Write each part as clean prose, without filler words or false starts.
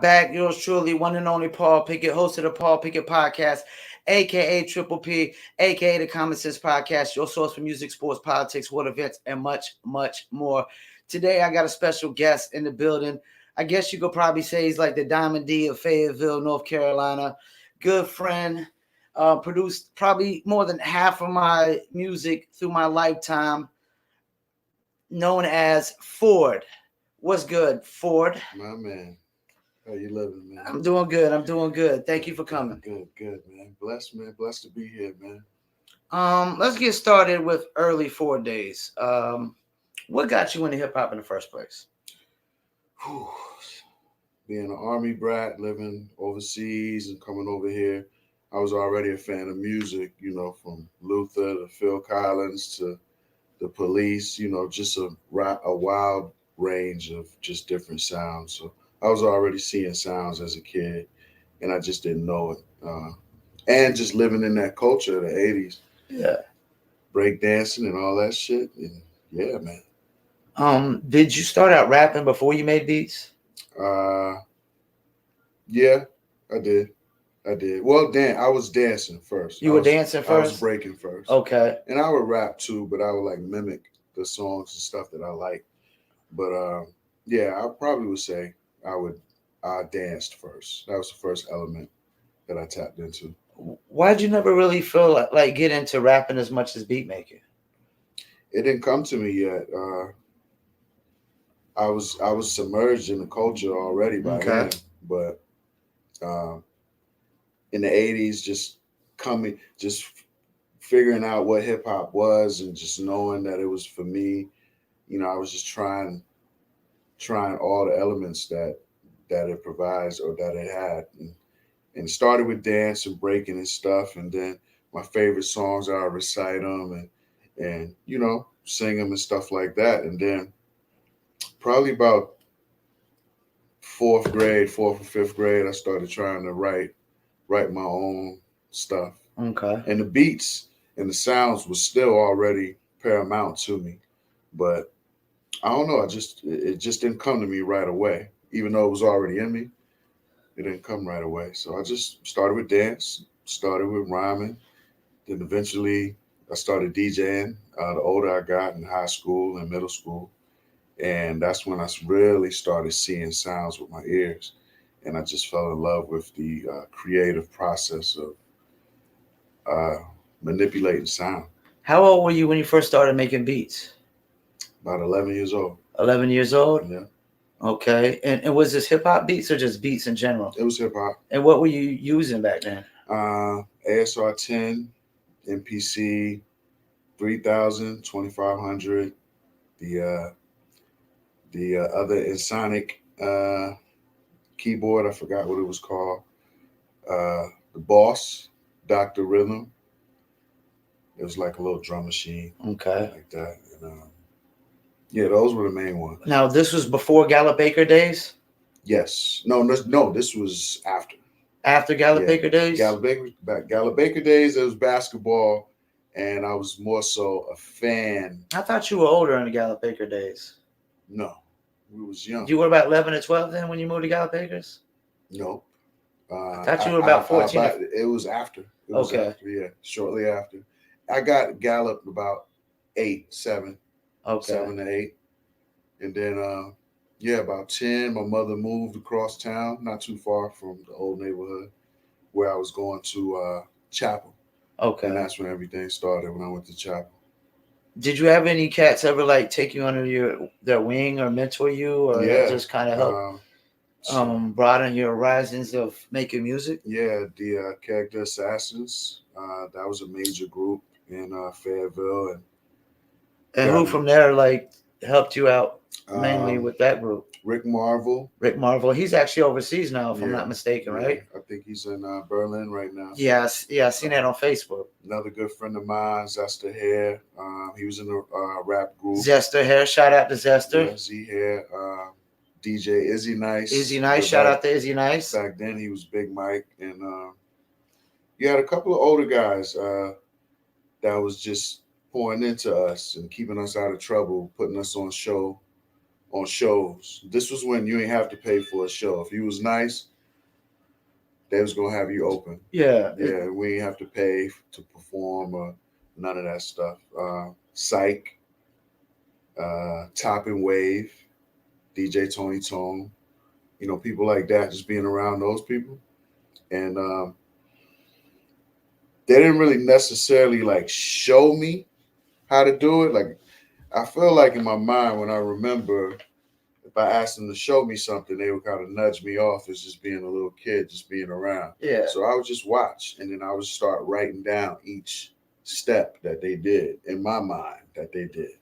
back. Yours truly, one and only Paul Pickett, host of the Paul Pickett Podcast, aka Triple P, aka the Common Sense Podcast, your source for music, sports, politics, world events, and much, much more. Today, I got a special guest in the building. I guess you could probably say he's like the Diamond D of Fayetteville, North Carolina. Good friend, produced probably more than half of my music through my lifetime, known as Ford. What's good, Ford? My man. How you living, man? I'm doing good. I'm doing good. Thank you for coming. Good, man. Blessed, man. Blessed to be here, man. Let's get started with early Ford days. What got you into hip hop in the first place? Whew. Being an army brat, living overseas and coming over here, I was already a fan of music, from Luther to Phil Collins to the Police, just a wild range of just different sounds. So I was already seeing sounds as a kid, and I just didn't know it. And just living in that culture of the 80s, Yeah. breakdancing and all that shit. And yeah, man. Did you start out rapping before you made beats? Yeah, I did. Well, I was dancing first. You were dancing first? I was breaking first. Okay. And I would rap too, but I would like mimic the songs and stuff that I like. But yeah, I probably would say I danced first. That was the first element that I tapped into. Why'd you never really feel like get into rapping as much as beat making? It didn't come to me yet. I was submerged in the culture already by then, but in the 80s, just figuring out what hip hop was and just knowing that it was for me. I was just trying all the elements that it provides or that it had, and started with dance and breaking and stuff, and then my favorite songs I recite them and sing them and stuff like that, and then probably about fourth or fifth grade, I started trying to write my own stuff. Okay. And the beats and the sounds was still already paramount to me, but I don't know. It just didn't come to me right away, even though it was already in me. It didn't come right away. So I just started with dance, started with rhyming, then eventually I started DJing. The older I got in high school and middle school, and that's when I really started seeing sounds with my ears, and I just fell in love with the creative process of manipulating sound. How old were you when you first started making beats? About 11 years old. 11 years old? Yeah. Okay. And was this hip hop beats or just beats in general? It was hip hop. And what were you using back then? ASR 10, MPC 3000, 2500, the other Ensoniq keyboard, I forgot what it was called. The Boss, Dr. Rhythm. It was like a little drum machine. Okay. Like that. And, yeah, those were the main ones. Now, this was before Gallup Baker days? Yes. No, this was after. After Gallup Baker days? Gallup Baker days, it was basketball, and I was more so a fan. I thought you were older in the Gallup Baker days. No, we was young. You were about 11 or 12 then when you moved to Gallup Bakers? No. I thought you were about 14. It was after. Okay. Yeah, shortly after. I got Gallup about 7 to 8. And then, about 10, my mother moved across town, not too far from the old neighborhood where I was going to Chapel. Okay. And that's when everything started, when I went to Chapel. Did you have any cats ever like take you under their wing or mentor you or just kind of help broaden your horizons of making music? Yeah, the Character Assassins. That was a major group in Fayetteville, and who from there like helped you out mainly with that group? Rick Marvel. He's actually overseas now, if I'm not mistaken, right? I think he's in Berlin right now. Yeah, I seen that on Facebook. Another good friend of mine, Zester Hair. He was in the rap group. Zester Hair, shout out to Zester. Yeah, Z Hair. DJ Izzy Nice. Izzy Nice, shout out to Izzy Nice. Back then he was Big Mike, and you had a couple of older guys that was just pouring into us and keeping us out of trouble, putting us on on shows. This was when you ain't have to pay for a show. If you was nice, they was gonna have you open. Yeah. Yeah, we ain't have to pay to perform or none of that stuff. Psych, Top and Wave, DJ Tony Tone, people like that, just being around those people. And they didn't really necessarily like show me how to do it. Like, I feel like in my mind, when I remember, if I asked them to show me something, they would kind of nudge me off as just being a little kid, just being around. Yeah. So I would just watch, and then I would start writing down each step that they did in my mind that they did.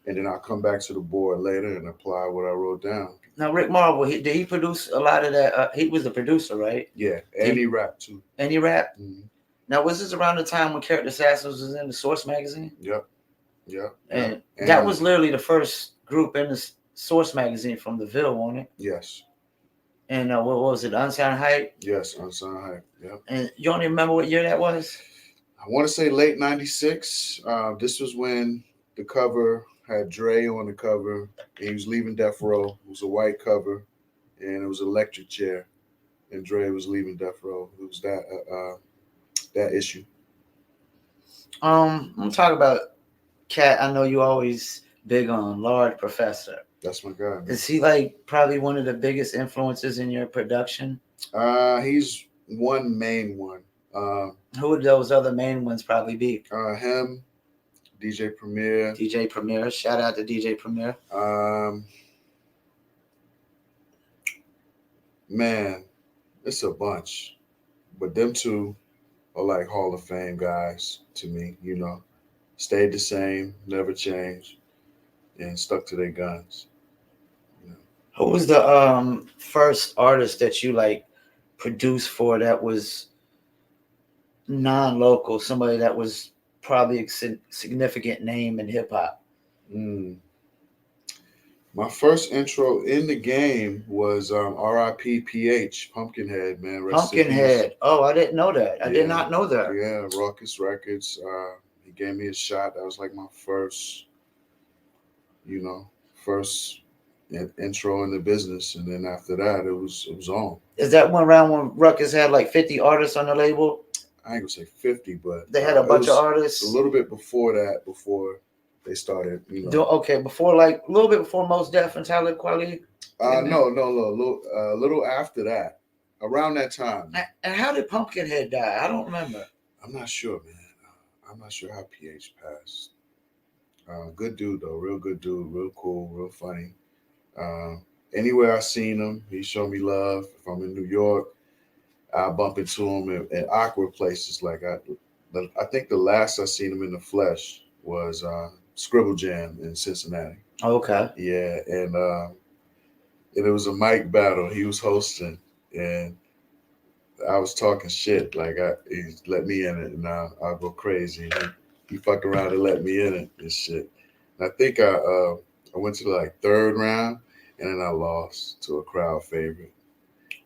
And then I'll come back to the board later and apply what I wrote down. Now, Rick Marvel, did he produce a lot of that? He was the producer, right? Yeah, and he rapped too. And he rapped? Mm-hmm. Now, was this around the time when Character Assassins was in the Source magazine? Yep. And that was literally the first group in the Source magazine from the Ville, wasn't it? Yes. And what was it, Unsigned Hype? Yes, Unsigned Hype. Yep. And you don't even remember what year that was? I want to say late 96. This was when the cover had Dre on the cover, and he was leaving Death Row. It was a white cover, and it was an electric chair, and Dre was leaving Death Row. It was that issue. I'm gonna talk about Cat. I know you always big on Large Professor. That's my guy. Man. Is he like probably one of the biggest influences in your production? He's one main one. Who would those other main ones probably be? Him, DJ Premier. DJ Premier. Shout out to DJ Premier. Man, it's a bunch. But them two are like Hall of Fame guys to me, Stayed the same, never changed, and stuck to their guns. Who was the first artist that you like produced for that was non-local, somebody that was probably a significant name in hip-hop? My first intro in the game was R.I.P. PH, Pumpkinhead, man. Pumpkinhead. Oh, I didn't know that. I did not know that. Yeah, Ruckus Records. He gave me a shot. That was like my first intro in the business. And then after that, it was on. Is that one round when Ruckus had like 50 artists on the label? I ain't gonna say 50, but they had a bunch of artists. A little bit before that, before they started, Okay, before like a little bit before Mos Def and Talib Kweli? No, a little after that, around that time. And how did Pumpkinhead die? I don't remember. I'm not sure, man. I'm not sure how PH passed. Good dude though, real good dude, real cool, real funny. Anywhere I seen him, he showed me love. If I'm in New York, I bump into him in awkward places. Like I think the last I seen him in the flesh was Scribble Jam in Cincinnati. Okay. Yeah, and it was a mic battle. He was hosting, and I was talking shit. Like he let me in it, and I'll go crazy. He fucked around and let me in it and shit. And I think I went to like third round, and then I lost to a crowd favorite.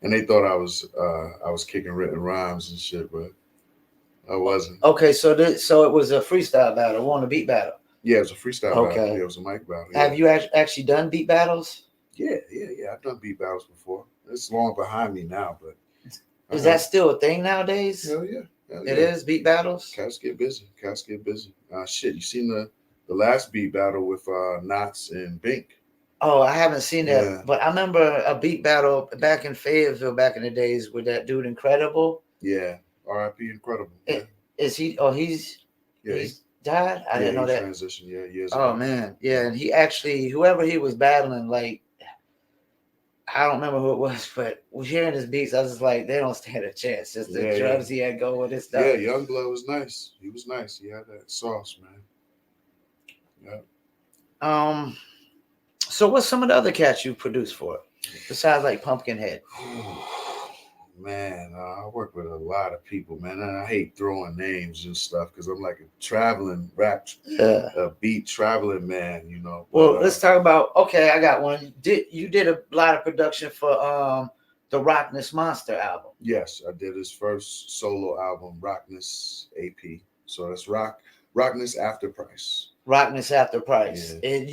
And they thought I was kicking written rhymes and shit, but I wasn't. Okay, so it was a freestyle battle, on a beat battle. Yeah, it was a freestyle okay. battle. Yeah, it was a mic battle. Yeah. Have you actually done beat battles? Yeah. I've done beat battles before. It's long behind me now, but is that still a thing nowadays? Hell yeah. It is beat battles. Cats get busy. Shit, you seen the last beat battle with Knots and Bink? Oh, I haven't seen that, but I remember a beat battle back in Fayetteville back in the days with that dude Incredible. Yeah, R.I.P. Incredible. Is he? Oh, he's died. I didn't know that. Transition. Yeah, years ago. ago. Man, yeah, and he actually, whoever he was battling, like, I don't remember who it was, but hearing his beats, I was just like, they don't stand a chance. Just the drums he had going with his stuff. Yeah, Youngblood was nice. He was nice. He had that sauce, man. Yeah. So what's some of the other cats you produced for, besides like Pumpkinhead? Man, I work with a lot of people, man. And I hate throwing names and stuff because I'm like a traveling beat traveling man, But, well, let's talk about. Okay, I got one. You did a lot of production for the Rockness Monster album? Yes, I did his first solo album, Rockness AP. So that's Rockness After Price. Rockness After Price, and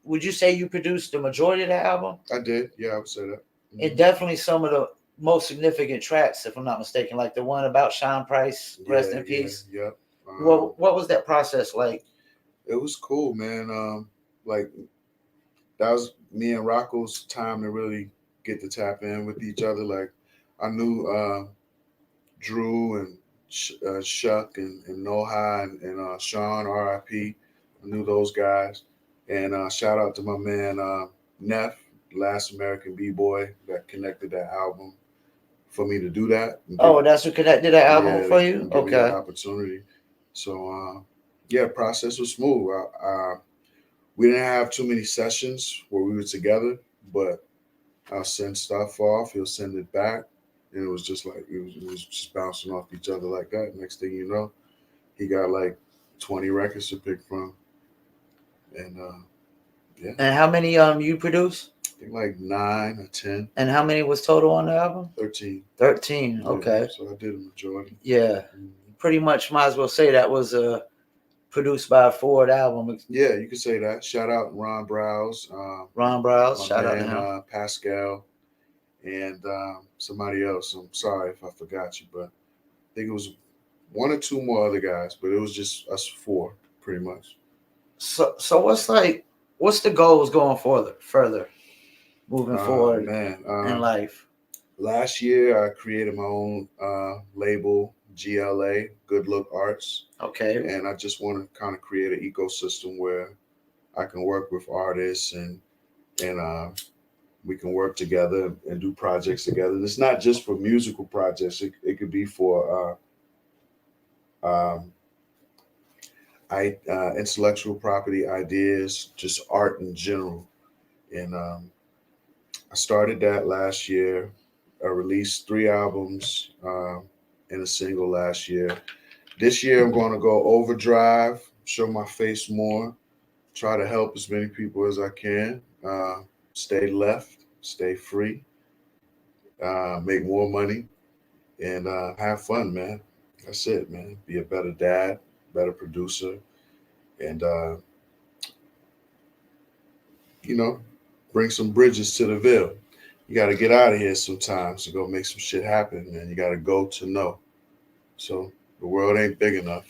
would you say you produced the majority of the album? I did. Yeah, I would say that. And definitely some of the most significant tracks, if I'm not mistaken, like the one about Sean Price, rest in peace. Yeah. What was that process like? It was cool, man. Like that was me and Rocco's time to really get to tap in with each other. Like I knew Drew and Shuck and Noha and Sean R.I.P. I knew those guys. And shout out to my man Neff, Last American B-Boy, that connected that album for me to do that. Oh, that's who connected that album for you? Give me that Okay. opportunity. So, yeah, process was smooth. We didn't have too many sessions where we were together, but I'll send stuff off. He'll send it back, and it was just like it was just bouncing off each other like that. Next thing you know, he got like 20 records to pick from, and yeah. And how many you produce? I think like 9 or 10. And how many was total on the album? 13. 13. Okay. Yeah, so I did a majority. Yeah. Pretty much might as well say that was produced by a Ford album. Yeah, you could say that. Shout out Ron Browse. Ron Browse, shout out to him. Pascal and somebody else. I'm sorry if I forgot you, but I think it was one or two more other guys, but it was just us four pretty much. So what's the goals going further moving forward in life? Last year I created my own label, GLA, Good Look Arts. Okay. And I just want to kind of create an ecosystem where I can work with artists and we can work together and do projects together. And it's not just for musical projects. It could be for intellectual property ideas, just art in general. And I started that last year. I released 3 albums and a single last year. This year, I'm going to go overdrive, show my face more, try to help as many people as I can, stay left, stay free, make more money, and have fun, man. That's it, man. Be a better dad, better producer, and, bring some bridges to the Ville. You got to get out of here sometimes to go make some shit happen, and you got to go to know. So the world ain't big enough.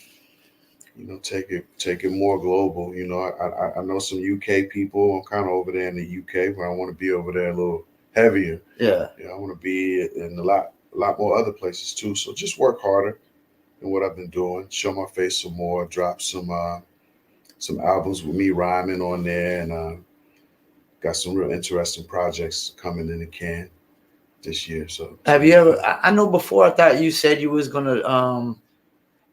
Take it more global. I know some UK people. I'm kind of over there in the UK, but I want to be over there a little heavier. Yeah. I want to be in a lot more other places too. So just work harder than what I've been doing. Show my face some more. Drop some albums with me rhyming on there, and got some real interesting projects coming in the can this year. So have you ever? I know before I thought you said you was gonna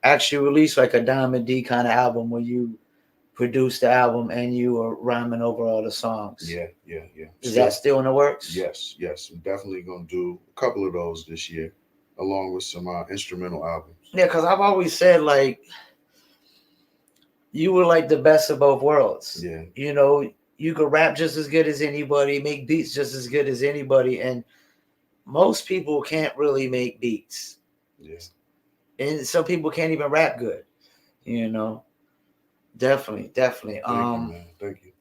actually release like a Diamond D kind of album where you produce the album and you are rhyming over all the songs. Yeah. Is that still in the works? Yes. I'm definitely gonna do a couple of those this year, along with some instrumental albums. Yeah, because I've always said like you were like the best of both worlds. Yeah. You could rap just as good as anybody, make beats just as good as anybody, and most people can't really make beats. Yeah. And some people can't even rap good. Definitely. Thank you, man. Thank you.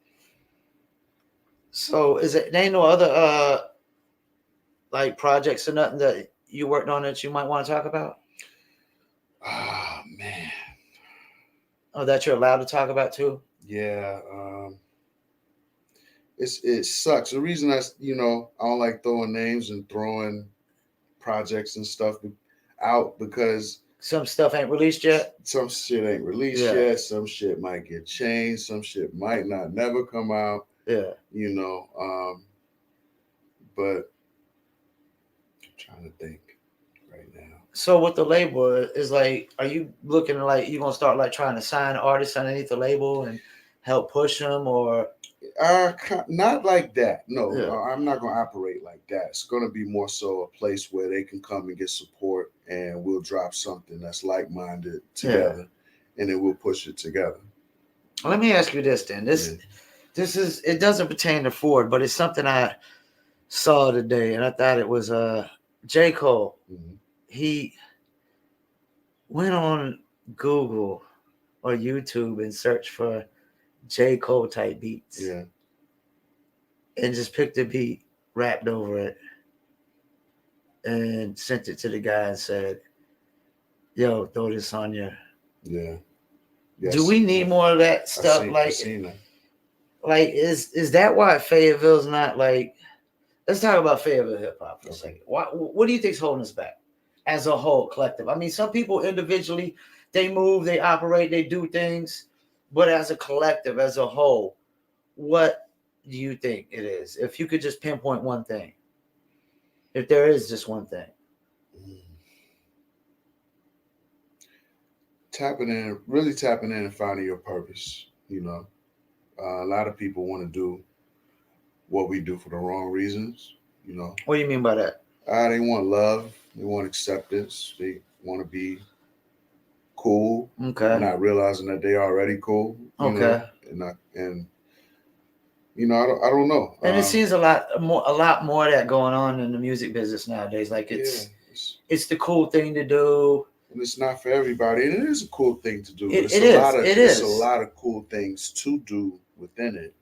So there ain't no other like projects or nothing that you worked on that you might want to talk about? Ah, man. Oh, that you're allowed to talk about too? Yeah. It sucks. The reason I don't like throwing names and throwing projects and stuff out because some stuff ain't released yet. Some shit ain't released yet. Some shit might get changed. Some shit might not never come out. Yeah. But I'm trying to think right now. So with the label is like, are you looking like you gonna start like trying to sign artists underneath the label and help push them, or? Not like that. No, I'm not going to operate like that. It's going to be more so a place where they can come and get support, and we'll drop something that's like-minded together, and then we'll push it together. Let me ask you this then. This is, it doesn't pertain to Ford, but it's something I saw today, and I thought it was J. Cole. Mm-hmm. He went on Google or YouTube and searched for J. Cole type beats. Yeah. and just picked the beat, rapped over it, and sent it to the guy and said, "Yo, throw this on your." Yeah. Do we need more of that stuff? I seen that. Like is that why Fayetteville's not like? Let's talk about Fayetteville hip hop for a second. What do you think's holding us back as a whole collective? I mean, some people individually they move, they operate, they do things, but as a collective, as a whole, what do you think it is? If you could just pinpoint one thing, if there is just one thing. Really tapping in and finding your purpose. You know, a lot of people want to do what we do for the wrong reasons. You know, What do you mean by that? they want love, they want acceptance, they want to be cool, Okay. not realizing that they already cool. You Okay. know, and you know, I don't know. And it seems a lot more of that going on in the music business nowadays. Like it's the cool thing to do. And it's not for everybody. And it is a cool thing to do. It's a lot of cool things to do within it.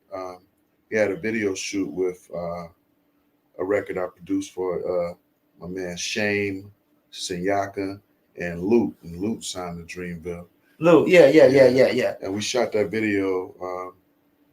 We had a video shoot with a record I produced for my man Shane Senyaka and Luke. And Luke signed to Dreamville. Luke, yeah. And we shot that video.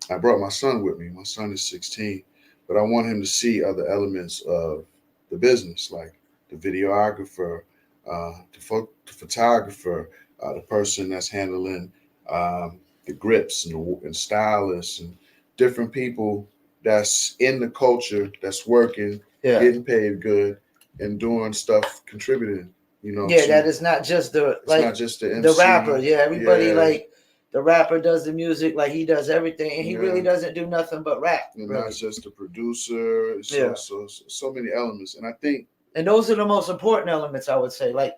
I brought my son with me. My son is 16, but I want him to see other elements of the business, like the videographer, the photographer, the person that's handling the grips and stylists and different people that's in the culture, that's working, getting paid good, and doing stuff, contributing. You know, that is not just the not just the MC, the rapper. Yeah, everybody like the rapper does the music, like he does everything, and he really doesn't do nothing but rap. And not just the producer. So many elements, and I think. And those are the most important elements, I would say. Like,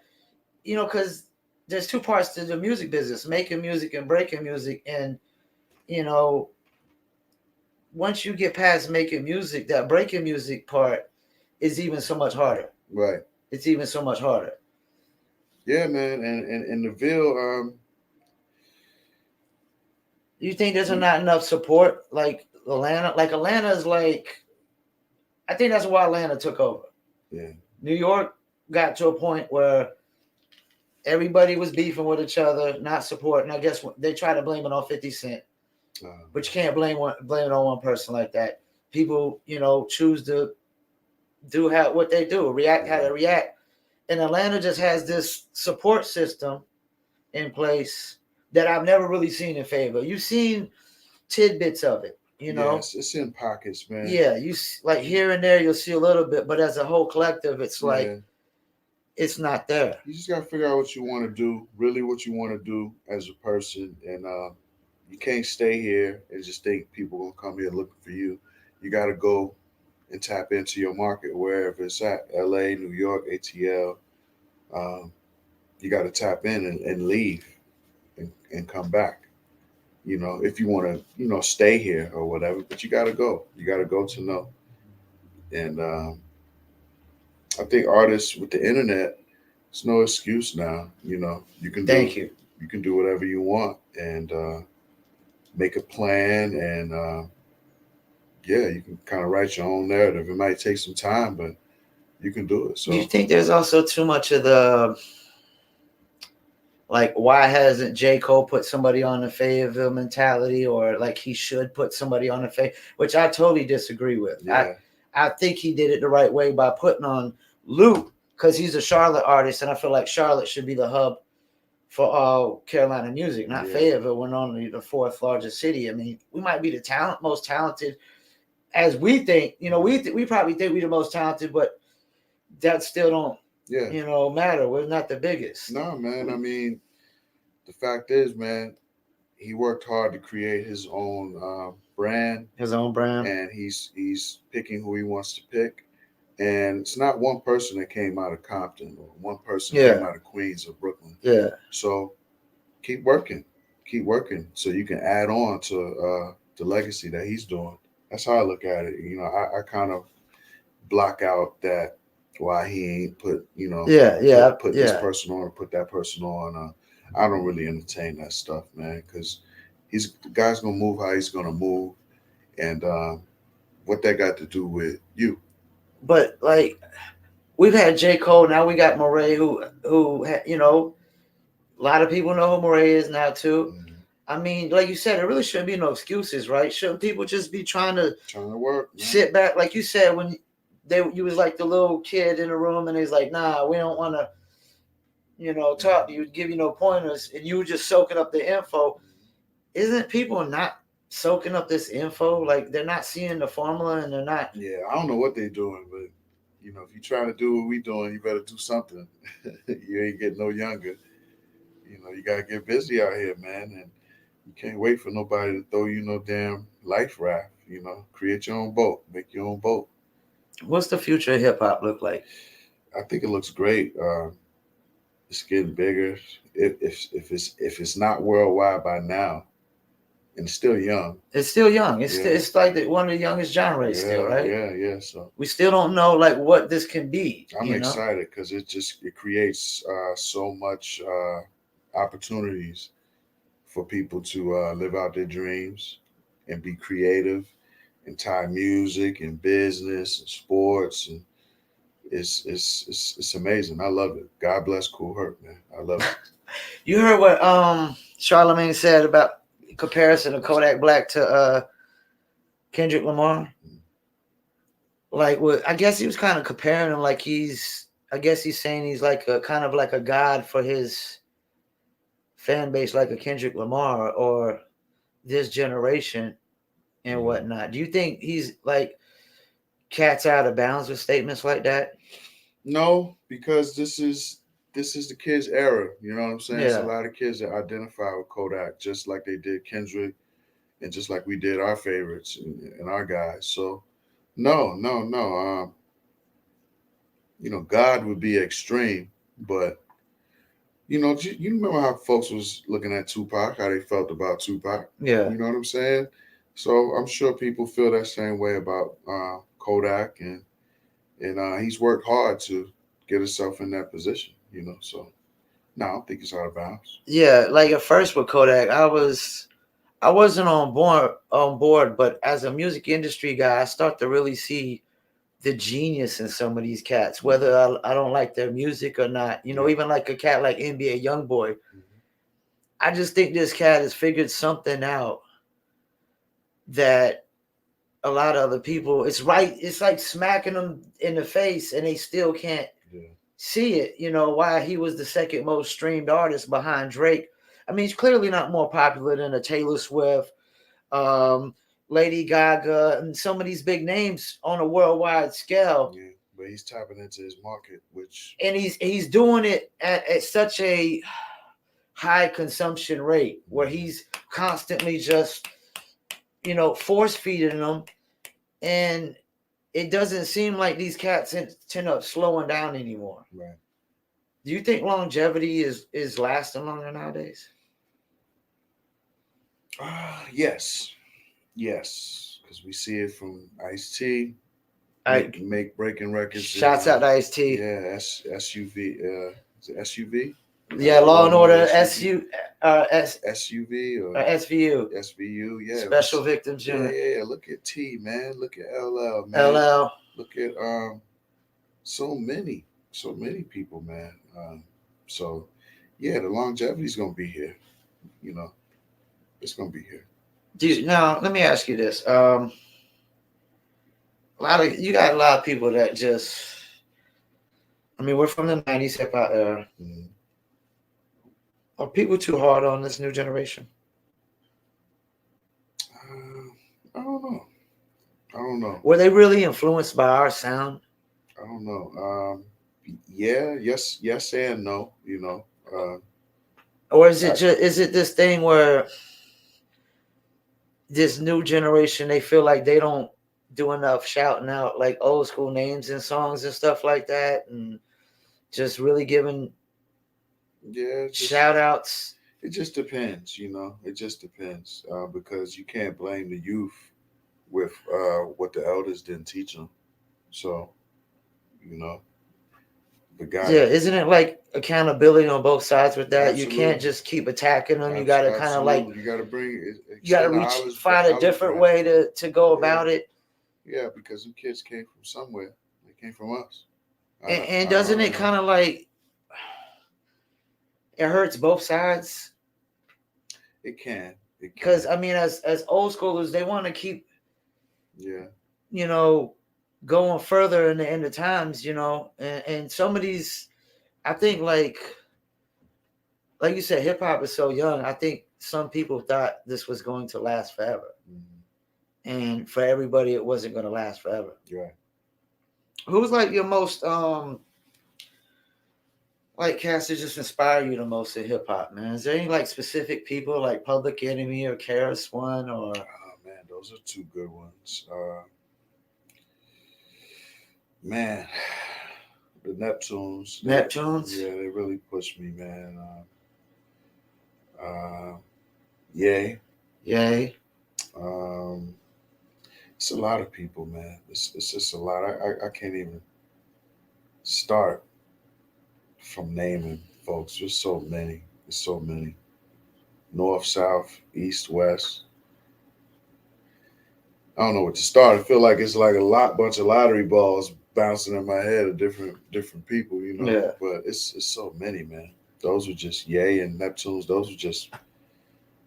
you know, because there's two parts to the music business: making music and breaking music. And you know, once you get past making music, that breaking music part is even so much harder. Right. It's even so much harder. Yeah, man, and in the Ville, you think there's not enough support? Like Atlanta, Atlanta's like, I think that's why Atlanta took over. Yeah. New York got to a point where everybody was beefing with each other, not supporting. I guess they try to blame it on 50 Cent, but you can't blame it on one person like that. People, you know, choose to do what they do, react how they react. And Atlanta just has this support system in place that I've never really seen in Fayetteville. You've seen tidbits of it, you know. Yes, it's in pockets, man. Yeah, you like here and there, you'll see a little bit, but as a whole collective, it's like it's not there. You just gotta figure out what you want to do, really what you want to do as a person, and you can't stay here and just think people gonna come here looking for you. You got to go and tap into your market wherever it's at, LA, New York, ATL. You got to tap in and leave and come back. You know, if you want to, you know, stay here or whatever, but you got to go. You got to go to know. And I think artists with the internet, it's no excuse now. You know, you can you can do whatever you want and make a plan and you can kind of write your own narrative. It might take some time, but you can do it. So do you think there's also too much of the like, why hasn't J. Cole put somebody on the Fayetteville mentality, or like he should put somebody on the Fayetteville, which I totally disagree with. Yeah. I think he did it the right way by putting on Luke because he's a Charlotte artist, and I feel like Charlotte should be the hub for all Carolina music, not Fayetteville. We're only the fourth largest city. I mean, we might be the most talented, as we think. You know, we probably think we're the most talented, but that still don't. You know, matter. We're not the biggest. No, man. I mean, the fact is, man, he worked hard to create his own brand. His own brand. And he's picking who he wants to pick. And it's not one person that came out of Compton or one person came out of Queens or Brooklyn. Yeah. So keep working so you can add on to the legacy that he's doing. That's how I look at it. You know, I kind of block out that why he ain't put, you know, put this person on or put that person on. I don't really entertain that stuff, man, because the guy's gonna move how he's gonna move, and what that got to do with you? But like we've had J. Cole, now we got Murray, you know, a lot of people know who Murray is now too. Mhm. I mean, like you said, there really shouldn't be no excuses, right? Shouldn't people just be trying to Work, man. sit back, like you said, when you was like the little kid in the room, and he's like, "Nah, we don't want to, you know, talk to you, give you no pointers," and you were just soaking up the info. Isn't people not soaking up this info? Like they're not seeing the formula, and they're not. Yeah, I don't know what they're doing, but you know, if you're trying to do what we doing, you better do something. You ain't getting no younger. You know, you gotta get busy out here, man, and you can't wait for nobody to throw you no damn life raft. You know, create your own boat, make your own boat. What's the future of hip hop look like? I think it looks great. It's getting bigger. If it's not worldwide by now, and still young. It's still young. It's Yeah. still, it's like one of the youngest genres Yeah, still, right? yeah. So We still don't know like what this can be. I'm you know? excited because it creates so much opportunities for people to live out their dreams and be creative and tie music and business and sports, and it's amazing. I love it. God bless Cool Herc, man. I love it. You heard what Charlamagne said about comparison of Kodak Black to Kendrick Lamar? Like, what? I guess he was kind of comparing him like I guess he's saying he's like a kind of like a god for his fan base, like a Kendrick Lamar or this generation and whatnot. Do you think he's like cat's out of bounds with statements like that? No, because this is the kids' era. You know what I'm saying? It's a Yeah. lot of kids that identify with Kodak, just like they did Kendrick, and just like we did our favorites and our guys. So, no. You know, God would be extreme, but you know, you remember how folks was looking at Tupac, how they felt about Tupac. Yeah. You know what I'm saying? So I'm sure people feel that same way about Kodak, and he's worked hard to get himself in that position. You know, so no, I don't think it's out of bounds. Yeah, like at first with Kodak, I wasn't on board, but as a music industry guy, I start to really see the genius in some of these cats, whether I don't like their music or not. You know, even like a cat like NBA Youngboy. I just think this cat has figured something out that a lot of other people, it's like smacking them in the face and they still can't see it. You know, why he was the second most streamed artist behind Drake. I mean, he's clearly not more popular than a Taylor Swift, Lady Gaga, and some of these big names on a worldwide scale. Yeah, but he's tapping into his market, and he's doing it at such a high consumption rate where he's constantly just, you know, force feeding them, and it doesn't seem like these cats end up slowing down anymore. Right. Do you think longevity is lasting longer nowadays? Yes, because we see it from Ice-T. Make breaking records. Shouts out to Ice-T. Yeah, SUV. Is it SUV? Yeah, Law and Order SUV or SVU. SVU. Yeah. Special Victims Unit. Yeah. Look at T, man. Look at LL, man. LL. Look at so many people, man. So yeah, the longevity is gonna be here. You know, it's gonna be here. Now, let me ask you this. You got a lot of people that just, I mean, we're from the 90s hip hop era. Mm-hmm. Are people too hard on this new generation? I don't know. Were they really influenced by our sound? I don't know. Yes and no, you know. Or is it this thing where this new generation, they feel like they don't do enough shouting out like old school names and songs and stuff like that, and just really giving shout outs? It just depends, you know. It just depends because you can't blame the youth with what the elders didn't teach them. So, you know, the guy. Yeah, isn't it like accountability on both sides with that? Absolutely. You can't just keep attacking them. You got to kind of like, you got to bring it. You got to find a different way to go about it. Yeah, because them kids came from somewhere. They came from us. And doesn't it kind of like it hurts both sides? It can. It can. Because I mean, as old schoolers, they want to keep, Yeah. you know, going further in the times, you know, and some of these, I think like you said, hip hop is so young. I think some people thought this was going to last forever, and for everybody, it wasn't going to last forever. Yeah. Who's like your most like cats that just inspire you the most in hip hop, man? Is there any like specific people like Public Enemy or KRS One or? Oh man, those are two good ones. Man, the Neptunes. Neptunes? Yeah, they really pushed me, man. Yay. Yay. It's a lot of people, man. It's just a lot. I can't even start from naming folks. There's so many. There's so many. North, south, east, west. I don't know what to start. I feel like it's like a bunch of lottery balls bouncing in my head of different people, you know. Yeah. But it's so many, man. Those were just Yay and Neptunes. Those were just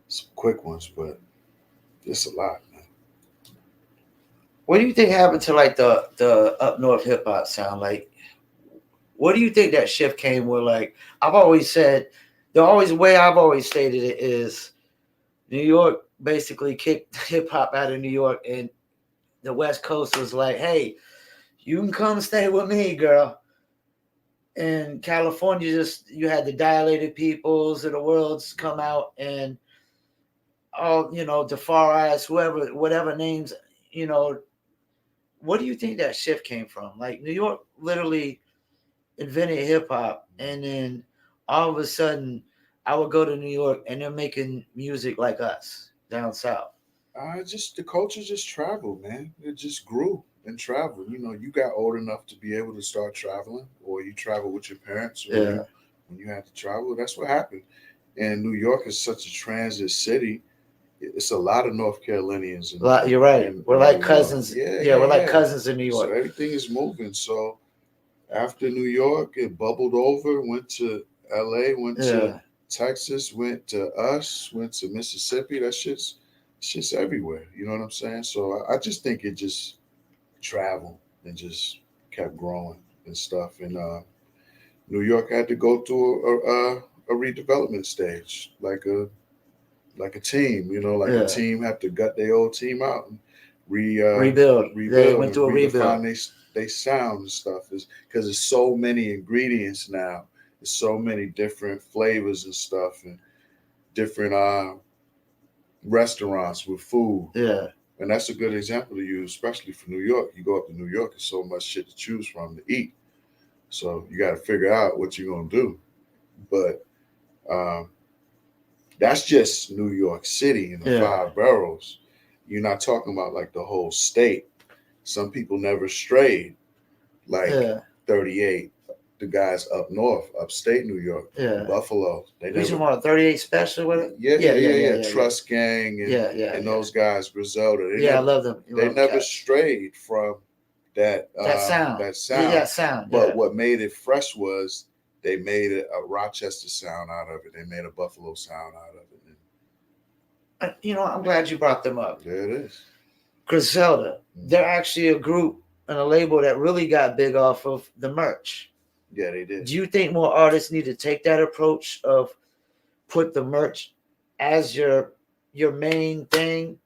some quick ones, but it's a lot, man. What do you think happened to like the up north hip hop sound? Like, what do you think that shift came where? Like, I've always said, the way I've always stated it is, New York basically kicked hip hop out of New York, and the West Coast was like, "Hey, you can come stay with me, girl." And California, you had the Dilated Peoples of the worlds come out, and all, you know, the Far Eyes, whatever names, you know. What do you think that shift came from? Like, New York literally invented hip hop, and then all of a sudden, I would go to New York and they're making music like us down south. The culture just traveled, man. It just grew and traveled. You know, you got old enough to be able to start traveling, or you travel with your parents, or Yeah. when you had to travel. That's what happened. And New York is such a transit city. It's a lot of North Carolinians. You're right. We're like cousins. Yeah, we're like cousins in New York. So everything is moving. So after New York, it bubbled over, went to LA, went to Texas, went to us, went to Mississippi. That shit's everywhere. You know what I'm saying? So I just think it just traveled and just kept growing and stuff. And New York had to go through a redevelopment stage, like a team. You know, like a team had to gut their old team out and rebuild. They went through a rebuild. They sound and stuff is because there's so many ingredients now. There's so many different flavors and stuff, and different restaurants with food. Yeah. And that's a good example to use, especially for New York. You go up to New York, there's so much shit to choose from to eat. So you got to figure out what you're gonna do. But that's just New York City and the 5 boroughs. You're not talking about like the whole state. Some people never strayed, like 38. The guys up north, upstate New York, Buffalo. They never. You talking about 38 Special with it? Yeah. Trust Gang and those guys, Griselda. I love them. They never strayed from that sound. That sound. But what made it fresh was they made a Rochester sound out of it. They made a Buffalo sound out of it. You know, I'm glad you brought them up. There it is. Griselda. They're actually a group and a label that really got big off of the merch. Yeah, they did. Do you think more artists need to take that approach of put the merch as your main thing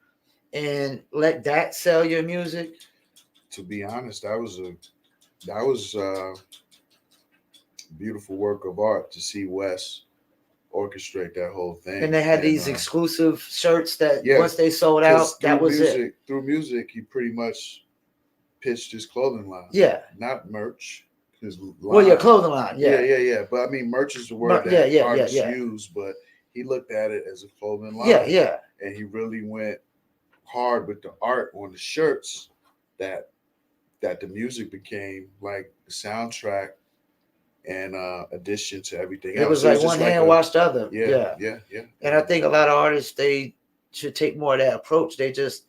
and let that sell your music? To be honest, that was beautiful work of art to see Wes orchestrate that whole thing. And they had these exclusive shirts that once they sold out, that was it. Through music, he pretty much pitched his clothing line. Yeah. Not merch. His line. Well, your clothing line. Yeah. But I mean, merch is the word that artists use, but he looked at it as a clothing line. Yeah. And he really went hard with the art on the shirts that the music became like the soundtrack and addition to everything else. It was like one hand washed the other. Yeah. And I think a lot of artists, they should take more of that approach. They just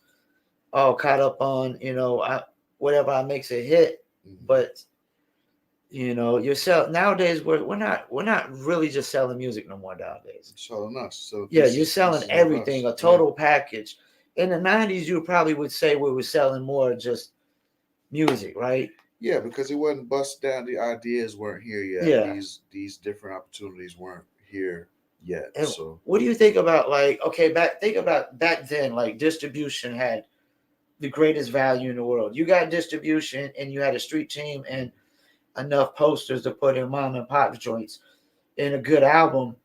all caught up on, whatever I makes a hit, Mhm. but you're selling nowadays. We're not really just selling music no more nowadays. Selling us. So Yeah, you're selling pieces of everything, us. a Yeah. total package. In the '90s, you probably would say we were selling more just music, right? Yeah, because it wasn't bust down. The ideas weren't here yet. Yeah. These different opportunities weren't here yet. And So what do you think about, like, okay, think about back then, like distribution had the greatest value in the world. You got distribution and you had a street team and enough posters to put in mom and pop joints in a good album,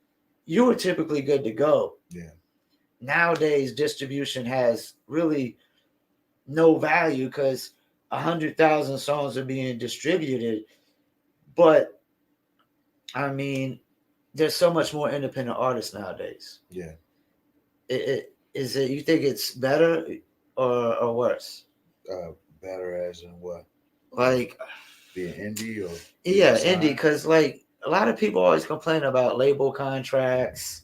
you were typically good to go. yeah, Nowadays, distribution has really no value because 100,000 songs are being distributed. But I mean, there's so much more independent artists nowadays. yeah. Is it you think it's better or worse? Uh, better as in what? Like, Being indie or being yeah, indie, signed? because like a lot of people always complain about label contracts,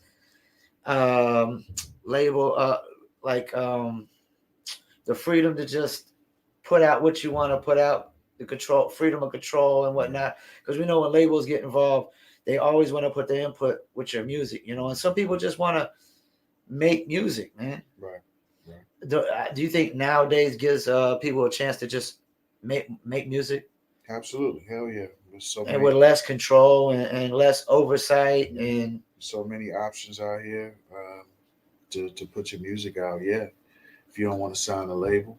um, label like the freedom to just put out what you want to put out, the control, freedom of control and whatnot. Because we know when labels get involved, they always want to put their input with your music, and some people just want to make music, man. Right, right. Do you think nowadays gives people a chance to just make music Absolutely. Hell yeah. There's so and many with less control and less oversight and so many options out here to put your music out. Yeah. If you don't want to sign a label.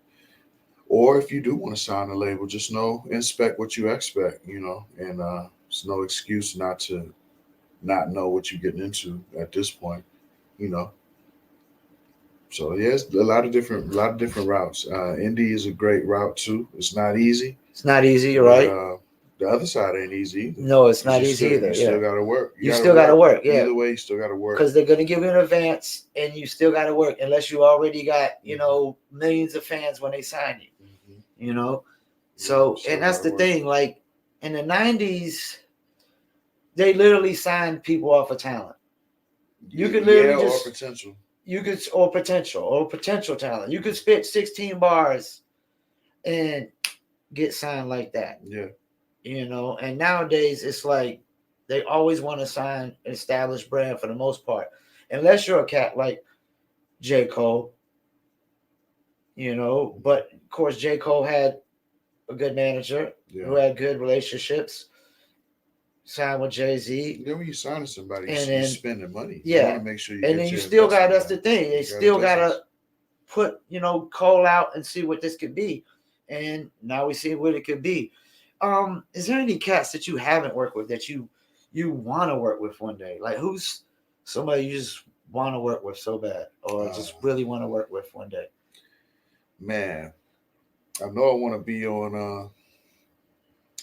Or if you do want to sign a label, just inspect what you expect, and it's no excuse not to not know what you're getting into at this point, you know. So yes, a lot of different routes. Indie is a great route too. It's not easy, it's not easy. You're but right. the other side ain't easy either. No, it's 'Cause not easy either. you Yeah, still got to work. You you got to still got to work. work. Yeah, Either way, you still got to work. because they're going to give you an advance, and you still got to work unless you already got millions of fans when they sign you. Mhm. You know, Yeah, you so still and that's got to the work. thing. Like in the '90s, they literally signed people off of talent. You could Yeah, literally or just potential. or potential talent. You could spit 16 bars and get signed like that. Yeah, And nowadays it's like they always want to sign an established brand for the most part, unless you're a cat like J. Cole. But of course J. Cole had a good manager yeah. who had good relationships, signed with Jay-Z, Then when you signing somebody, and you then spending money. You want yeah, to make sure you and then get you your still got, investment that's the back. thing, they You got a still gotta business. put Cole out and see what this could be, and now we see what it could be. Is there any cats that you haven't worked with that you want to work with one day? Like, who's somebody you just want to work with so bad, or Uh, just really want to work with one day? man, I know I want to be on.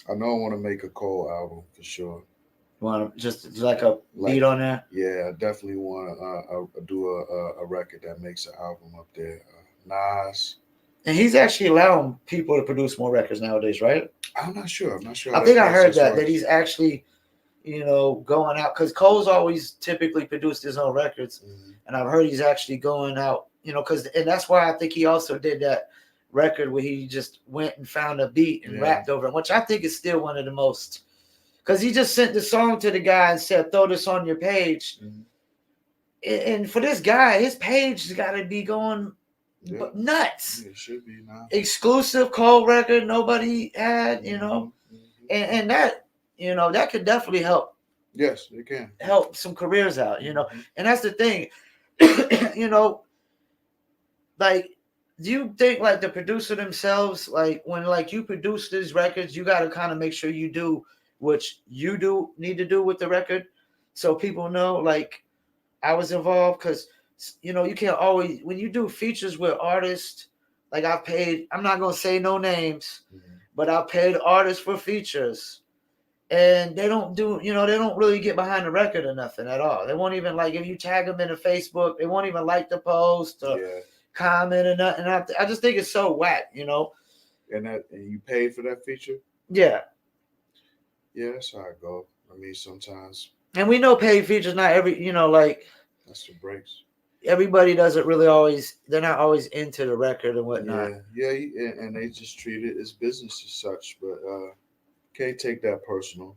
I know I want to make a Cole album for sure. You want to just like a beat Like, on there? yeah, I definitely want to do a record that makes an album up there. Nas. And he's actually allowing people to produce more records nowadays, right? I'm not sure. I'm not sure I how think that I heard process that works. he's actually going out, because Cole's always typically produced his own records, Mhm. and I've heard he's actually going out, and that's why I think he also did that record where he just went and found a beat and Yeah. rapped over it, which I think is still one of the most, because he just sent the song to the guy and said, "Throw this on your page," Mhm. and for this guy, his page has got to be going Yeah. nuts. Yeah, it should be now. Exclusive Cole record nobody had, Mhm. and that could definitely Yes, it can. help some careers out, Mhm. and that's the thing. Like, do you think like the producer themselves, like when like you produce these records, you got to kind of make sure you do what you do need to do with the record, so people know like I was involved, because you can't always, when you do features with artists, like I'm not gonna say no names, Mhm. but I paid artists for features, and they don't they don't really get behind the record or nothing at all. They won't even, like, if you tag them in a Facebook, they won't even like the post or Yeah. comment or nothing. I just think it's so whack. And you paid for that feature? Yeah, Yeah, that's how it go. I mean, sometimes and we know paid features not every like that's the breaks. everybody doesn't really always. They're not always into the record and whatnot. And they just treat it as business as such. But can't take that personal.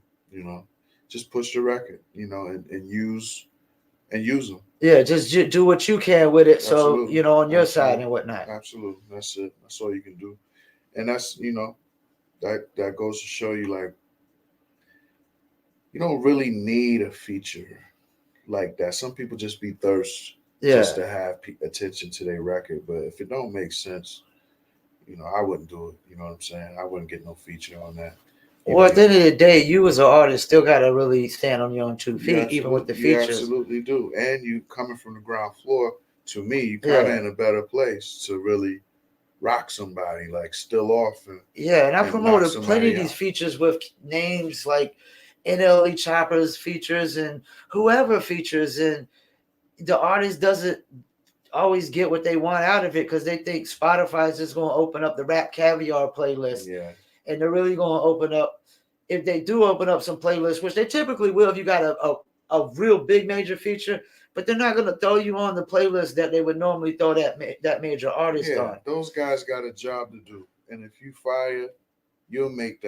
Just push the record. And use them. Yeah, just do what you can with it. So Absolutely. on your side Absolutely. and whatnot. Absolutely, that's it. That's all you can do, and that's that goes to show you, like, you don't really need a feature like that. Some people just be thirst Yeah. just to have attention to their record, but if it don't make sense, I wouldn't do it. You know what I'm saying? I wouldn't get no feature on that. Well, at the end of the day, you as an artist still got to really stand on your own 2 feet, even with the features. You absolutely do. And you coming from the ground floor, to me, you kind of in a better place to really rock somebody, like Still Off. And I promoted plenty of these features with names like NLE Chopper's features and whoever features, and the artist doesn't always get what they want out of it because they think Spotify is just going to open up the Rap Caviar playlist. Yeah. And they're really going to open up, if they do open up some playlists, which they typically will if you got a real big major feature, but they're not going to throw you on the playlist that they would normally throw that major artist on. Those guys got a job to do. And if you fire, you'll make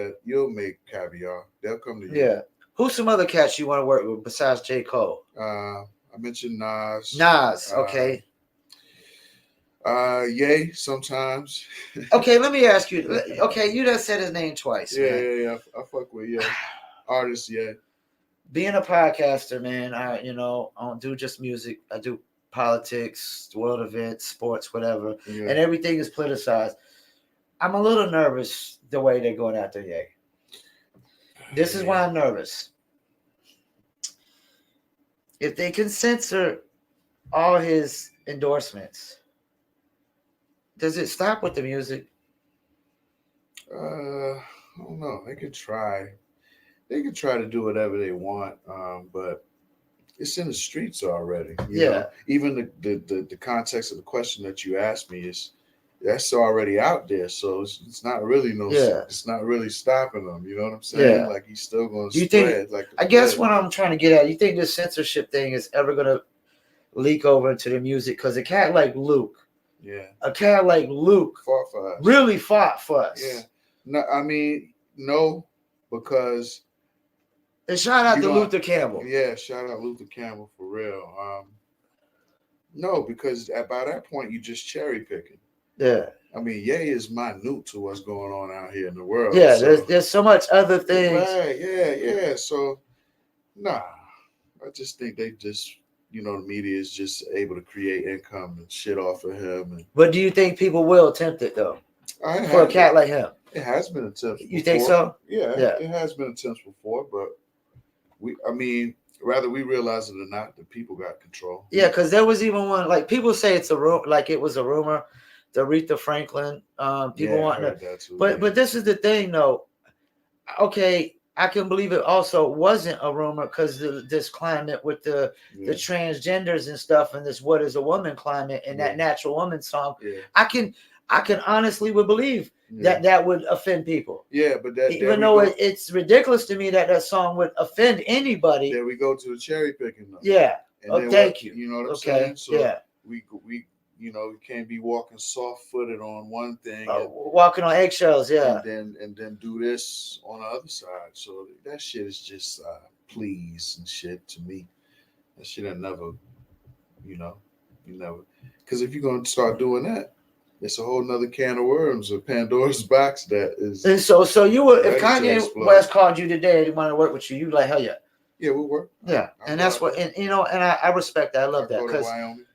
Caviar. They'll come to you. Yeah. Who's some other cats you want to work with besides J. Cole? I mentioned Nas. Okay. Ye sometimes. Okay, let me ask you. Okay, you done said his name twice. Yeah. I fuck with Ye. Artist Ye. Being a podcaster, man, I don't do just music. I do politics, world events, sports, whatever, and everything is politicized. I'm a little nervous the way they're going after Ye. This is why I'm nervous. If they can censor all his endorsements, does it stop with the music? I don't know. They could try. They could try to do whatever they want, but it's in the streets already. You know? Even the context of the question that you asked me that's already out there. So it's not really it's not really stopping them. You know what I'm saying? Like he's still going to spread. I guess what I'm trying to get at, you think this censorship thing is ever going to leak over into the music? Because a cat like Luke. Yeah. A cat like Luke fought for us. Really fought for us. Yeah. No, I mean, no, because. And shout out to Luther Campbell. Yeah, shout out Luther Campbell for real. No, because by that point you just cherry picking. Yeah. I mean, Ye is minute to what's going on out here in the world. Yeah, so, there's so much other things. Right, yeah. So, nah, I just think they just. The media is just able to create income and shit off of him. But do you think people will attempt it though? For a cat like him, it has been attempted. You think so? Yeah, it has been attempted before, but whether we realize it or not, the people got control. Yeah, because there was even one like people say it's a like it was a rumor, the Aretha Franklin. People want to, but this is the thing though. Okay. I can believe it also wasn't a rumor because this climate with the transgenders and stuff and this "What Is a Woman" climate and that Natural Woman song. Yeah. I can honestly would believe that would offend people. Yeah, but even though it's ridiculous to me that song would offend anybody. There we go to the cherry picking. Though. Yeah. Thank you. You know what I'm saying? So we you can't be walking soft-footed on one thing, walking on eggshells, and then do this on the other side. So that shit is just please and shit to me. That shit I never, you never, because if you're gonna start doing that, it's a whole nother can of worms or Pandora's box that is. And so you would, if Kanye West called you today and he wanted to work with you, you'd like, hell yeah. Yeah, we'll work. Yeah, and that's what, and I respect that. I love that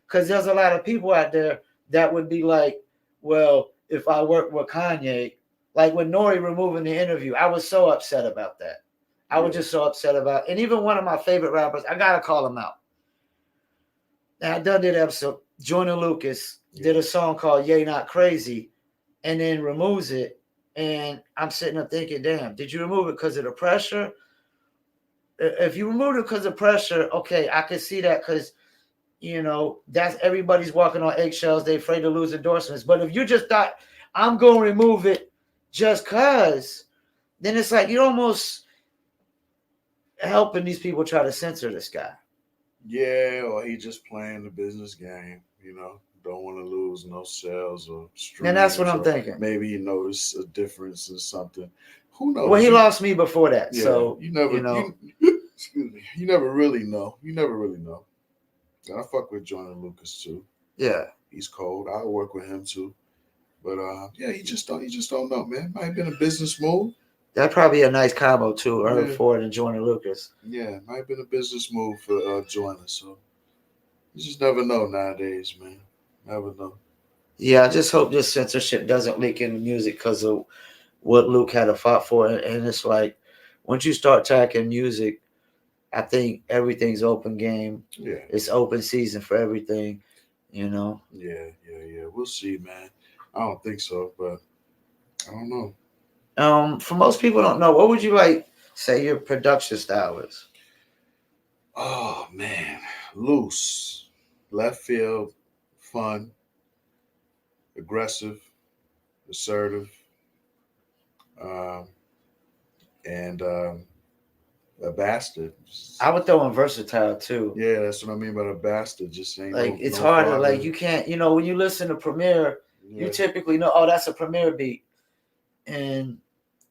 because there's a lot of people out there that would be like, well, if I work with Kanye, like with Nori removing the interview, I was so upset about that. I was just so upset about, and even one of my favorite rappers, I gotta call him out. Now I done did an episode. Joyner Lucas did a song called "Ye Not Crazy," and then removes it, and I'm sitting up thinking, damn, did you remove it because of the pressure? If you remove it because of pressure, okay, I could see that because. That's everybody's walking on eggshells. They're afraid to lose endorsements. But if you just thought, I'm going to remove it just because, then it's like you're almost helping these people try to censor this guy. Yeah, or he just playing the business game, don't want to lose no sales or And that's what streams, I'm or thinking. maybe he noticed a difference in something. Who Well, knows? he lost me before that, Yeah, so excuse me, you never really know. You never really know. And I fuck with Jordan Lucas too. yeah, He's cold. I'll work with him too. But yeah, you just don't know, man. Might have been a business move. that'd probably be a nice combo too. Herb Yeah, Ford and Jordan Lucas. yeah, might have been a business move for Jordan. So you just never know nowadays, man. Never know. Yeah, I just hope this censorship doesn't leak into music because of what Luke had to fight for. And it's like once you start tracking music, I think everything's open game. Yeah, It's open season for everything, you know. yeah. We'll see, man. I don't think so, but I don't know. For most people don't know, what would you like say your production style is? Oh man, loose, left field, fun, aggressive, assertive, um, and a bastard. I would throw in versatile too. Yeah, that's what I mean by the bastard. Just ain't Like no it's no hard to father. like you can't, when you listen to Premiere, you Yeah, typically know, oh, that's a Premiere beat. And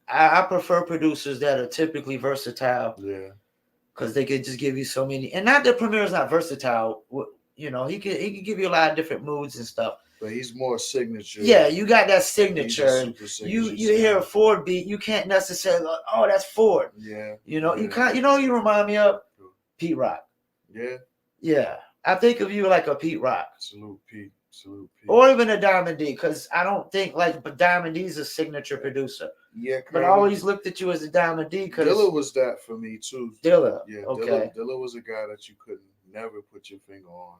I prefer producers that are typically versatile yeah, because they could just give you so many. And not that Premiere is not versatile. He could give you a lot of different moods and stuff. but he's more signature. Yeah, you got that He's a signature. And super you signature hear a sound. Ford beat, you can't necessarily like, oh, that's Ford. Yeah, You yeah, can't. You remind me of Pete Rock. yeah. Yeah, I think of you like a Pete Rock. Salute Pete. Salute Pete. Or even a Diamond D, because I don't think but Diamond D's a signature producer. Yeah, But I always looked at you as a Diamond D because Dilla was that for me too. Dilla. Yeah, Okay. Dilla was a guy that you couldn't never put your finger on,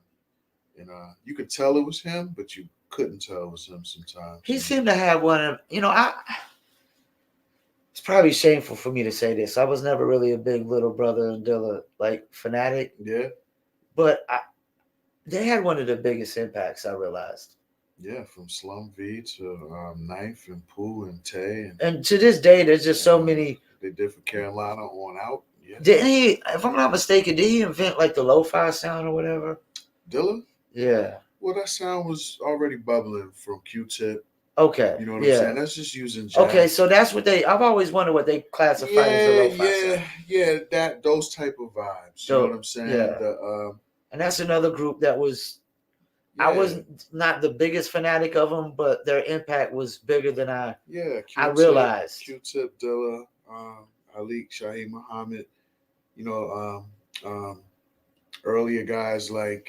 and you could tell it was him, but you couldn't tell it was him sometimes. He seemed to have one of it's probably shameful for me to say this. I was never really a big Little Brother and Dilla like fanatic, Yeah, but they had one of the biggest impacts. I realized, yeah, from Slum V to Knife and Pooh and Tay, and to this day, there's just so many. they did for Carolina on out. Yeah, Didn't he? If I'm not mistaken, did he invent like the lo-fi sound or whatever? Dilla. Yeah. Well, that sound was already bubbling from Q-Tip. Okay. You know what I'm saying? That's just using jazz. Okay, so that's what I've always wondered what they classify as the lo-fi sound. Yeah, those type of vibes. You know what I'm saying? Yeah. And that's another group that was. Yeah. I was not the biggest fanatic of them, but their impact was bigger than I realized. Q-Tip, Dilla, Ali Shaheed Muhammad. Earlier guys like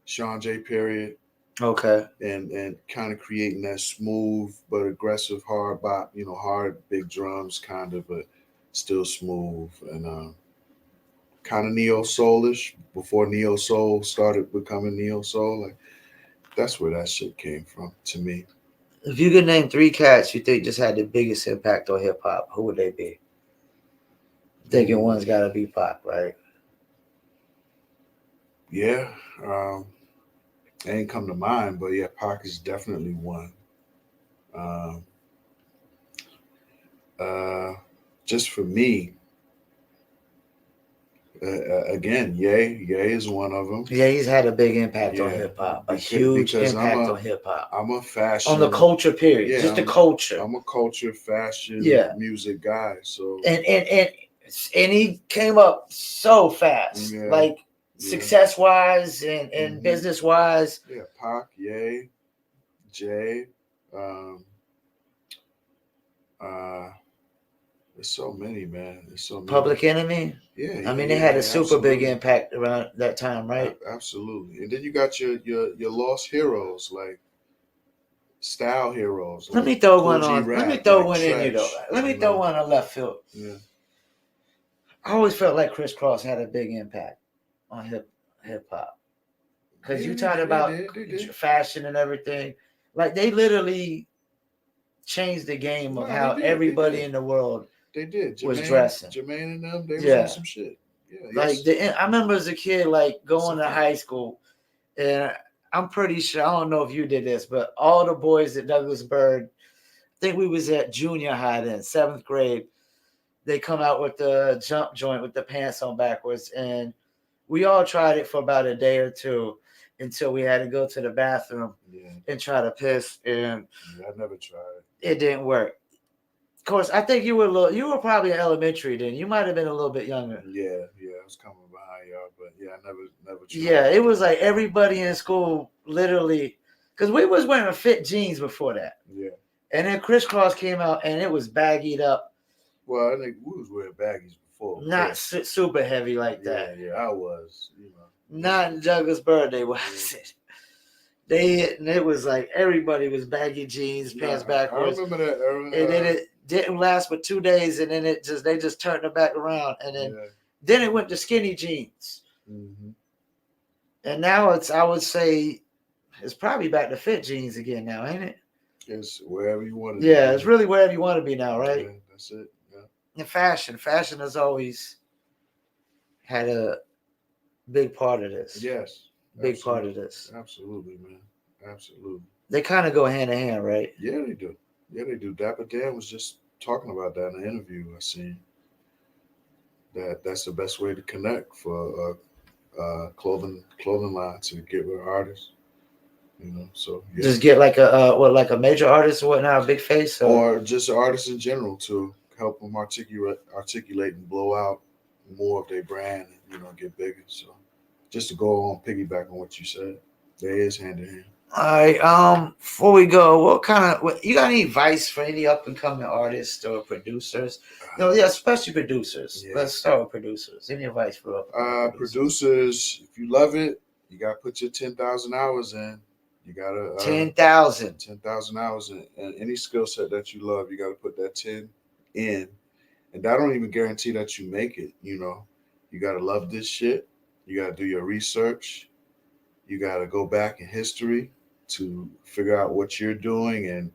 Sean J. Period. Okay. And kind of creating that smooth but aggressive hard bop, hard big drums kind of, but still smooth and kind of neo soulish before neo soul started becoming neo soul. Like that's where that shit came from to me. If you could name 3 cats you think just had the biggest impact on hip hop, who would they be? Thinking one's got to be Pac, right? Yeah. Ain't come to mind, but yeah, Pac is definitely one. Just for me, again, Ye is one of them. Yeah, he's had a big impact on hip hop, a huge impact on hip hop. I'm a fashion on the culture period, just the culture. I'm a culture, fashion, music guy. So and he came up so fast, like. Success wise and business wise. Yeah, Pac, Ye, Jay. There's so many, man. There's so many. Public Enemy. Yeah. I mean, they had a super big impact around that time, right? Absolutely. And then you got your lost heroes like style heroes. Let me throw one on. Let me throw one in you though. Let me throw one on left field. Yeah. I always felt like Criss Cross had a big impact on hip hop, because you talk about fashion and everything. Like they literally changed the game of how everybody in the world was dressing. Jermaine and them, they was on some shit. Yeah, like I remember as a kid, like going to high school, and I'm pretty sure, I don't know if you did this, but all the boys at Douglasburg, I think we was at junior high then, 7th grade. They come out with the jump joint with the pants on backwards, and we all tried it for about a day or two until we had to go to the bathroom Yeah, and try to piss, and I never tried. it didn't work. Of course, I think you were probably in elementary then. You might have been a little bit younger. Yeah, I was coming behind y'all, but yeah, I never tried. Yeah, it was like everybody in school literally, because we was wearing fit jeans before that. Yeah. And then Crisscross came out and it was baggied up. Well, I think we was wearing baggies before. Not super heavy like that. Yeah, I was, Not in Douglas birthday was it? It was like everybody was baggy jeans, pants backwards. I remember that. And then it didn't last but 2 days, and then they just turned it back around, and then it went to skinny jeans. Mm-hmm. And now I would say it's probably back to fit jeans again now, ain't it? It's wherever you want to be. Yeah, it's really wherever you want to be now, right? Yeah, that's it. Yeah. And fashion has always had a big part of this. Yes. Big part of this. Absolutely, man. Absolutely. They kind of go hand in hand, right? Yeah, they do. Dapper Dan was just talking about that in an interview I seen. That's the best way to connect for clothing line to get with artists. So yeah. Just get like a major artist or whatnot, a big face, or just artists in general to help them articulate and blow out more of their brand and get bigger. So just to go on piggyback on what you said, there is hand in hand. All right. Before we go, you got any advice for any up and coming artists or producers? No, yeah, especially producers. Yeah. Let's start with producers. Any advice for producers? If you love it, you gotta put your 10,000 hours in. You gotta 10,000 hours in, and any skill set that you love, you gotta put that 10 in, and that don't even guarantee that you make it. You gotta love this shit. You gotta do your research. You gotta go back in history to figure out what you're doing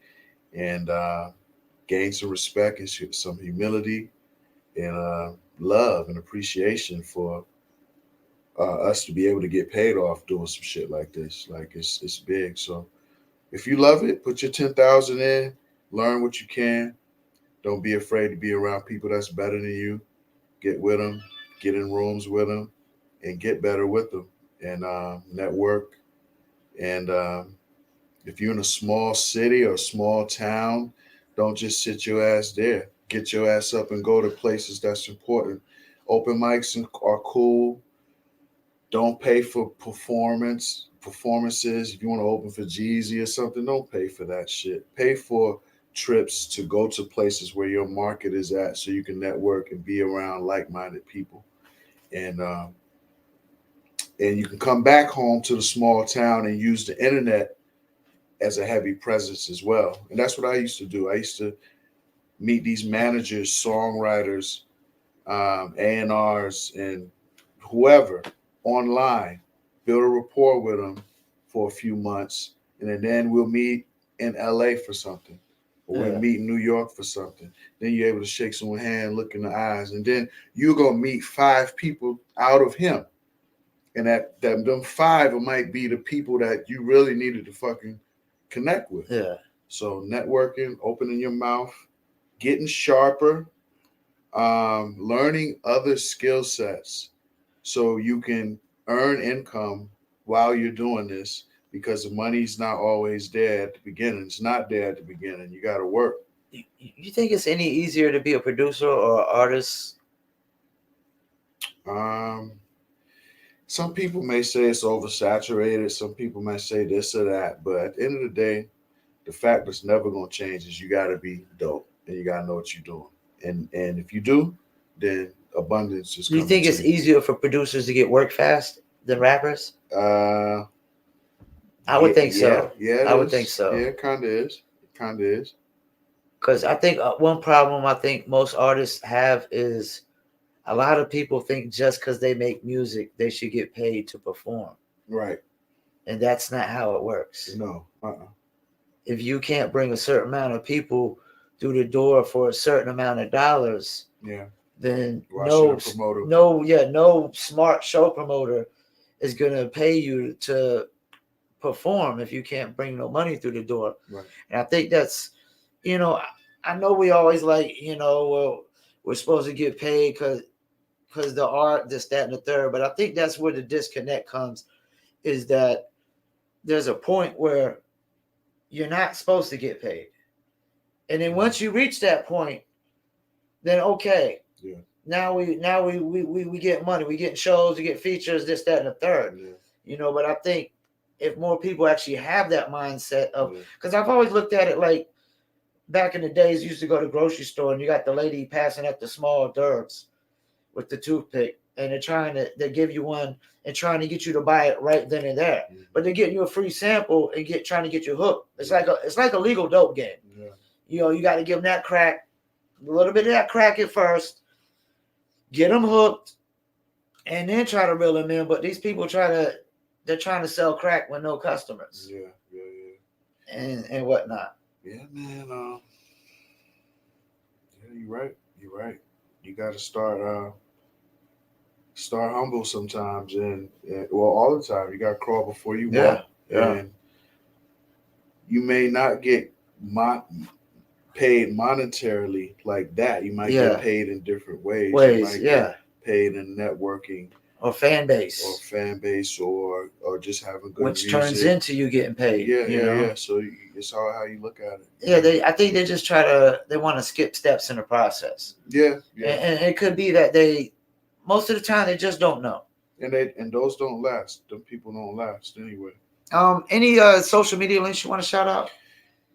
and gain some respect and some humility and love and appreciation for us to be able to get paid off doing some shit like this. Like it's big. So if you love it, put your 10,000 in, learn what you can. Don't be afraid to be around people that's better than you. Get with them, get in rooms with them, and get better with them, and network. And if you're in a small city or small town, don't just sit your ass there. Get your ass up and go to places that's important. Open mics are cool. Don't pay for performances. If you want to open for Jeezy or something, don't pay for that shit. Pay for trips to go to places where your market is at so you can network and be around like-minded people. And you can come back home to the small town and use the internet as a heavy presence as well. And that's what I used to do. I used to meet these managers, songwriters, A&Rs, and whoever online, build a rapport with them for a few months, and then we'll meet in LA for something, or we'll meet in New York for something. Then you're able to shake someone's hand, look in the eyes, and then you're gonna meet 5 people out of him, and that them 5 might be the people that you really needed to fucking connect with. Yeah. So networking, opening your mouth, getting sharper, learning other skill sets so you can earn income while you're doing this, because the money's not always there at the beginning. It's not there at the beginning. You got to work. You think it's any easier to be a producer or an artist? Some people may say it's oversaturated. Some people may say this or that. But at the end of the day, the fact that's never going to change is you got to be dope and you got to know what you're doing. And if you do, then abundance is coming. You think it's easier for producers to get work fast than rappers? I would think so. Yeah, I would think so. Yeah, it kind of is. Because I think one problem I think most artists have is a lot of people think just because they make music, they should get paid to perform. Right. And that's not how it works. No. If you can't bring a certain amount of people through the door for a certain amount of dollars, then no smart show promoter is gonna pay you to perform if you can't bring no money through the door. Right. And I think that's, I know we always like, well, we're supposed to get paid because the art, this, that, and the third. But I think that's where the disconnect comes, is that there's a point where you're not supposed to get paid. And then once you reach that point, then okay. Yeah. Now we get money, we get shows, we get features, this, that, and the third. Yeah. You know, but I think if more people actually have that mindset of, Yeah. because I've always looked at it like back in the days, you used to go to the grocery store and you got the lady passing out the small dirts with the toothpick, and they give you one and trying to get you to buy it right then and there. Mhm. But they're getting you a free sample and trying to get you hooked. It's like a legal dope game. Yeah. You know, you got to give them that crack, a little bit of that crack at first, get them hooked, and then try to reel them in. But these people they're trying to sell crack with no customers. Yeah. And whatnot. Yeah, man. Yeah, you're right. You got to start humble sometimes, and well, all the time. You got to crawl before you walk. Yeah. And you may not get paid monetarily like that. You might get paid in different ways. You might get paid in networking or fan base or just having good which music. Turns into you getting paid. Yeah. So it's all how you look at it. Yeah, I think they just they want to skip steps in the process. Yeah. And it could be that most of the time they just don't know. And those don't last. Them people don't last anyway. Any social media links you want to shout out?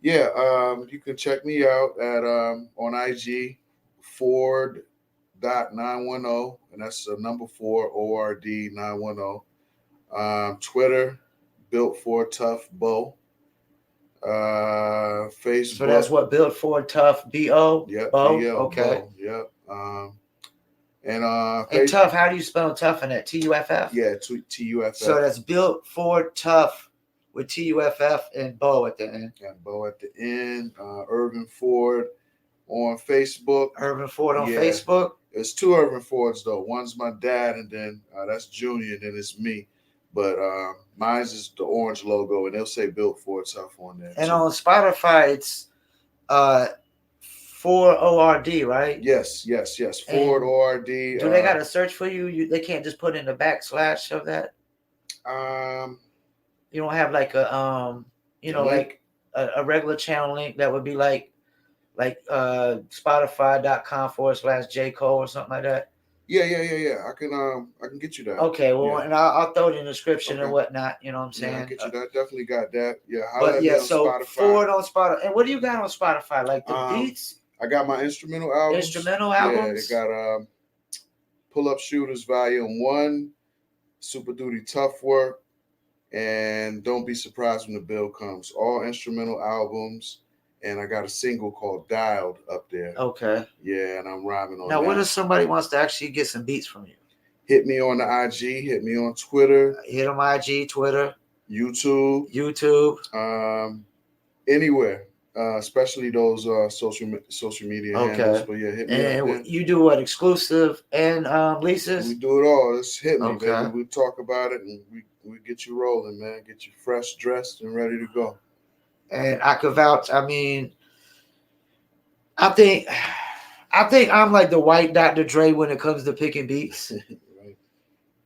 Yeah, you can check me out at on IG Ford.910, and that's number 4 ORD 910. Twitter, Built for Tough Bo. Facebook. So that's what Built for Tough BO. Yep. Bo. B-O, okay. Bo, yep. And tough. How do you spell tough in that? TUFF. Yeah, TUFF. So that's Built for Tough with TUFF and Bo at the end. And Bo at the end. Urban Ford on Facebook. Urban Ford on Facebook. It's 2 Urban Fords though. One's my dad, and then that's Junior, and then it's me. But mine's is the orange logo, and they'll say Built for Tough on there. And too. On Spotify, it's 4 ORD, right? Yes. Ford ORD. Do they got to search for you? They can't just put in the backslash of that. You don't have like a like a regular channel link that would be like Spotify.com/J Cole or something like that. Yeah. I can get you that. Okay, well, and I'll throw it in the description and whatnot. You know what I'm saying? Yeah, I get you that. Definitely got that. Yeah. So Spotify. Ford on Spotify. And what do you got on Spotify? Like the beats? I got my instrumental albums. Yeah, they got Pull Up Shooters Volume 1, Super Duty Tough Work, and Don't Be Surprised When the Bill Comes. All instrumental albums. And I got a single called Dialed up there. Okay. Yeah, and I'm rhyming on now, that. what if somebody wants to actually get some beats from you? Hit me on the IG. Hit me on Twitter. Hit on IG, Twitter. YouTube. Anywhere. Especially those social media handles. But yeah, hit me up there. You do what, exclusive and leases? We do it all. Just hit me, baby. We talk about it and we get you rolling, man. Get you fresh, dressed, and ready to go. And I could vouch. I mean, I think I'm like the white Dr. Dre when it comes to picking beats. Right.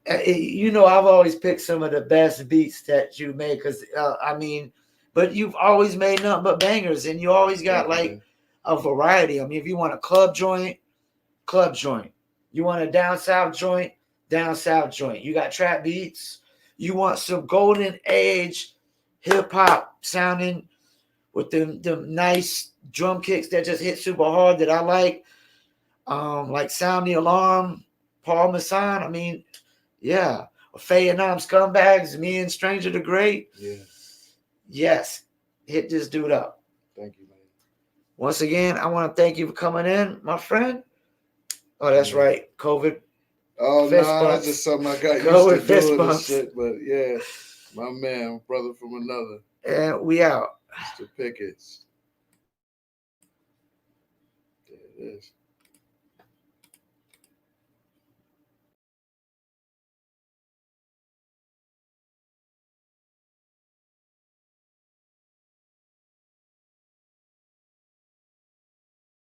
I've always picked some of the best beats that you made because but you've always made nothing but bangers, and you always got like a variety. I mean, if you want a club joint. You want a down south joint. You got trap beats. You want some golden age hip hop sounding with them nice drum kicks that just hit super hard that I like. Sound the Alarm, Paul Masson. I mean, yeah. Faye and Scumbags, me and Stranger the Great. Yeah. Yes, hit this dude up. Thank you, man. Once again, I want to thank you for coming in, my friend. Oh, that's right. COVID. Oh, no, that's just something I got used to doing this shit. But yeah, my man, brother from another. And we out. Mr. Pickett's. There it is.